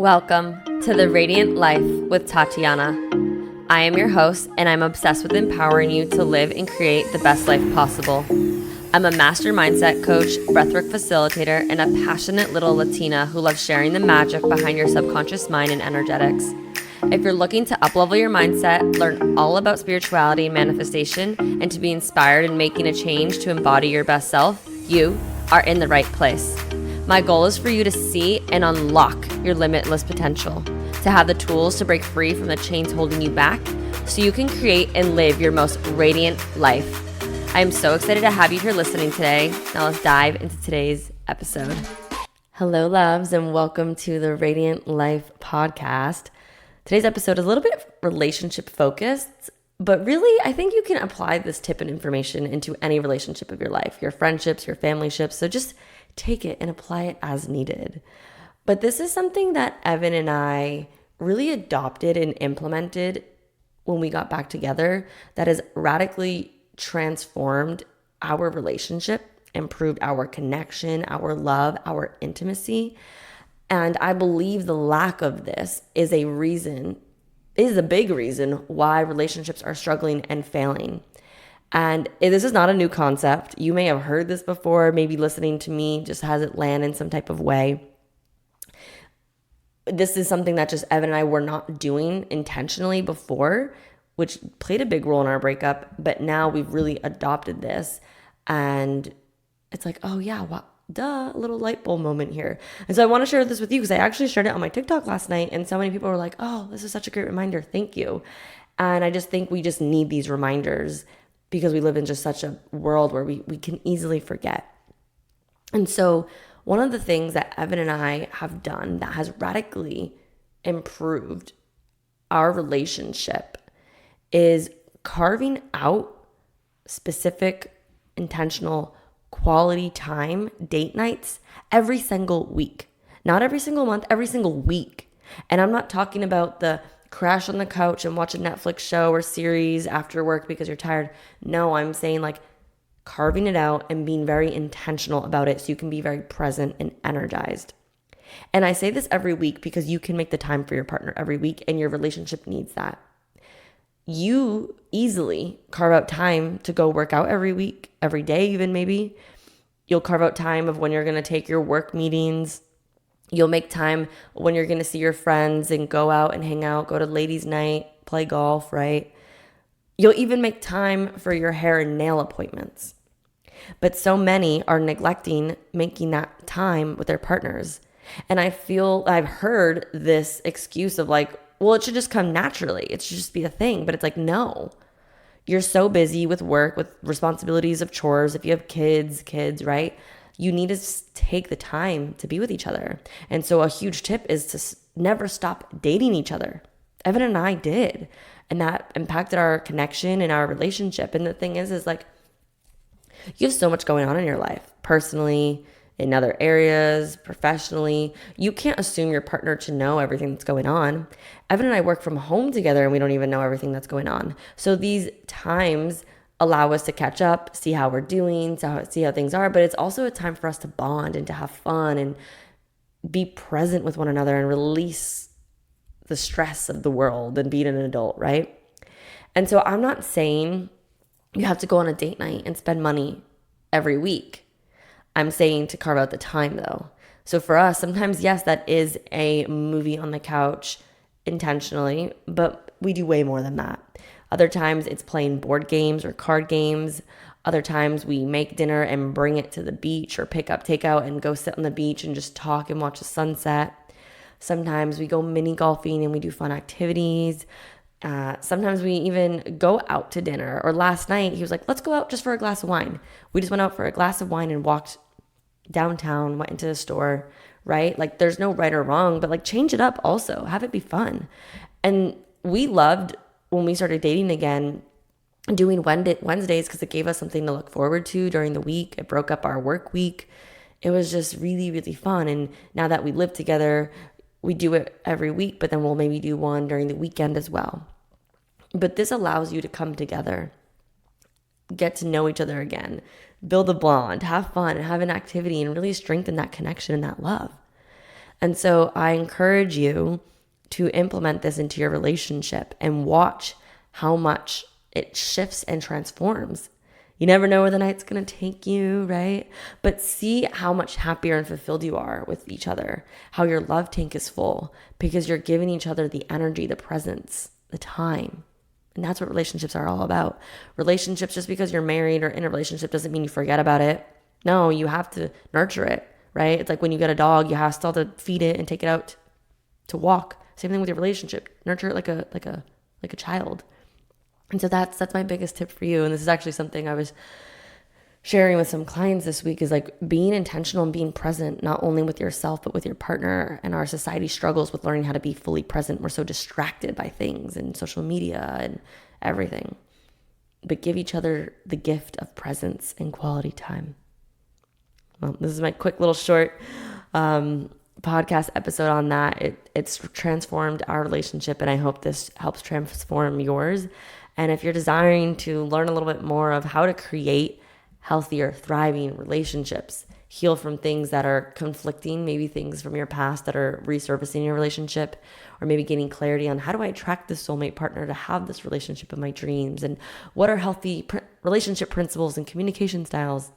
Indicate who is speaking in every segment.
Speaker 1: Welcome to the Radiant Life with Tatiana. I am your host, and I'm obsessed with empowering you to live and create the best life possible. I'm a master mindset coach, breathwork facilitator, and a passionate little Latina who loves sharing the magic behind your subconscious mind and energetics. If you're looking to uplevel your mindset, learn all about spirituality and manifestation, and to be inspired in making a change to embody your best self, you are in the right place. My goal is for you to see and unlock your limitless potential, to have the tools to break free from the chains holding you back so you can create and live your most radiant life. I am so excited to have you here listening today. Now let's dive into today's episode. Hello, loves, and welcome to the Radiant Life podcast. Today's episode is a little bit relationship focused, but really I think you can apply this tip and information into any relationship of your life, your friendships, your family ships. So just take it and apply it as needed. But this is something that Evan and I really adopted and implemented when we got back together that has radically transformed our relationship, improved our connection, our love, our intimacy. And I believe the lack of this is a big reason why relationships are struggling and failing. And this is not a new concept. You may have heard this before. Maybe listening to me just has it land in some type of way. This is something that just Evan and I were not doing intentionally before, which played a big role in our breakup. But now we've really adopted this. And it's like, oh yeah, wow, duh, a little light bulb moment here. And so I want to share this with you because I actually shared it on my TikTok last night. And so many people were like, oh, this is such a great reminder. Thank you. And I just think we just need these reminders because we live in just such a world where we can easily forget. And so one of the things that Evan and I have done that has radically improved our relationship is carving out specific, intentional, quality time, date nights every single week. Not every single month, every single week. And I'm not talking about the crash on the couch and watch a Netflix show or series after work because you're tired. No, I'm saying like carving it out and being very intentional about it so you can be very present and energized. And I say this every week because you can make the time for your partner every week and your relationship needs that. You easily carve out time to go work out every week, every day even maybe. You'll carve out time of when you're going to take your work meetings. You'll make time when you're going to see your friends and go out and hang out, go to ladies' night, play golf, right? You'll even make time for your hair and nail appointments. But so many are neglecting making that time with their partners. And I've heard this excuse of like, well, it should just come naturally. It should just be a thing. But it's like, no. You're so busy with work, with responsibilities of chores. If you have kids, right? You need to take the time to be with each other. And so a huge tip is to never stop dating each other. Evan and I did. And that impacted our connection and our relationship. And the thing is like, you have so much going on in your life, personally, in other areas, professionally. You can't assume your partner to know everything that's going on. Evan and I work from home together and we don't even know everything that's going on. So these times allow us to catch up, see how we're doing, see how things are. But it's also a time for us to bond and to have fun and be present with one another and release the stress of the world and being an adult, right? And so I'm not saying you have to go on a date night and spend money every week. I'm saying to carve out the time though. So for us, sometimes, yes, that is a movie on the couch intentionally, but we do way more than that. Other times it's playing board games or card games. Other times we make dinner and bring it to the beach or pick up takeout and go sit on the beach and just talk and watch the sunset. Sometimes we go mini golfing and we do fun activities. Sometimes we even go out to dinner. Or last night he was like, let's go out just for a glass of wine. We just went out for a glass of wine and walked downtown, went into the store, right? Like there's no right or wrong, but like change it up also. Have it be fun. And we loved when we started dating again, doing Wednesdays because it gave us something to look forward to during the week. It broke up our work week. It was just really, really fun. And now that we live together, we do it every week, but then we'll maybe do one during the weekend as well. But this allows you to come together, get to know each other again, build a bond, have fun, have an activity, and really strengthen that connection and that love. And so I encourage you to implement this into your relationship and watch how much it shifts and transforms. You never know where the night's going to take you, right? But see how much happier and fulfilled you are with each other, how your love tank is full because you're giving each other the energy, the presence, the time. And that's what relationships are all about. Relationships, just because you're married or in a relationship doesn't mean you forget about it. No, you have to nurture it, right? It's like when you get a dog, you have still to feed it and take it out to walk. Same thing with your relationship. Nurture it like a child. And so that's my biggest tip for you. And this is actually something I was sharing with some clients this week, is like being intentional and being present, not only with yourself, but with your partner. And our society struggles with learning how to be fully present. We're so distracted by things and social media and everything. But give each other the gift of presence and quality time. Well, this is my quick little short podcast episode on that. It's transformed our relationship, and I hope this helps transform yours. And if you're desiring to learn a little bit more of how to create healthier, thriving relationships, heal from things that are conflicting, maybe things from your past that are resurfacing in your relationship, or maybe getting clarity on how do I attract this soulmate partner to have this relationship of my dreams, and what are healthy relationship principles and communication styles.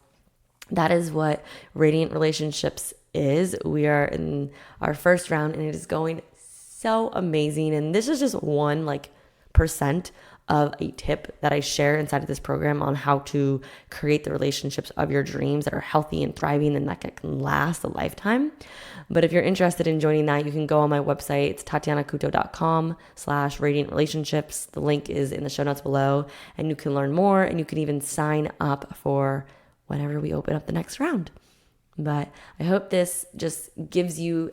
Speaker 1: That is what Radiant Relationships is. We are in our first round and it is going so amazing. And this is just 1% of a tip that I share inside of this program on how to create the relationships of your dreams that are healthy and thriving and that can last a lifetime. But if you're interested in joining that, you can go on my website. It's tatianakuto.com/radiant relationships. The link is in the show notes below, and you can learn more, and you can even sign up for whenever we open up the next round. But I hope this just gives you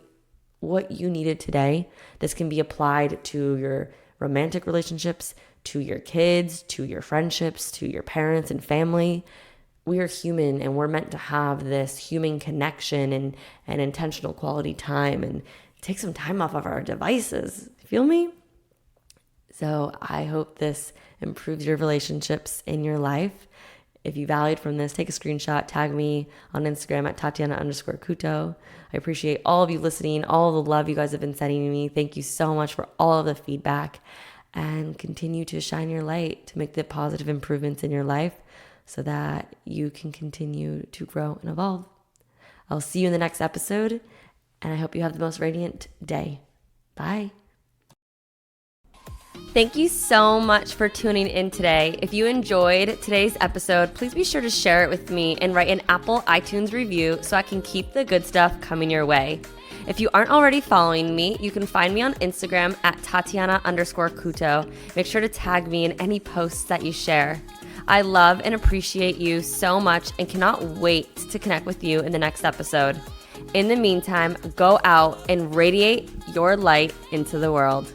Speaker 1: what you needed today. This can be applied to your romantic relationships, to your kids, to your friendships, to your parents and family. We are human, and we're meant to have this human connection and intentional quality time, and take some time off of our devices. Feel me? So I hope this improves your relationships in your life. If you valued from this, take a screenshot, tag me on Instagram at Tatiana_Kuto. I appreciate all of you listening, all the love you guys have been sending me. Thank you so much for all of the feedback, and continue to shine your light to make the positive improvements in your life so that you can continue to grow and evolve. I'll see you in the next episode, and I hope you have the most radiant day. Bye. Thank you so much for tuning in today. If you enjoyed today's episode, please be sure to share it with me and write an Apple iTunes review so I can keep the good stuff coming your way. If you aren't already following me, you can find me on Instagram at Tatiana_Kuto. Make sure to tag me in any posts that you share. I love and appreciate you so much and cannot wait to connect with you in the next episode. In the meantime, go out and radiate your light into the world.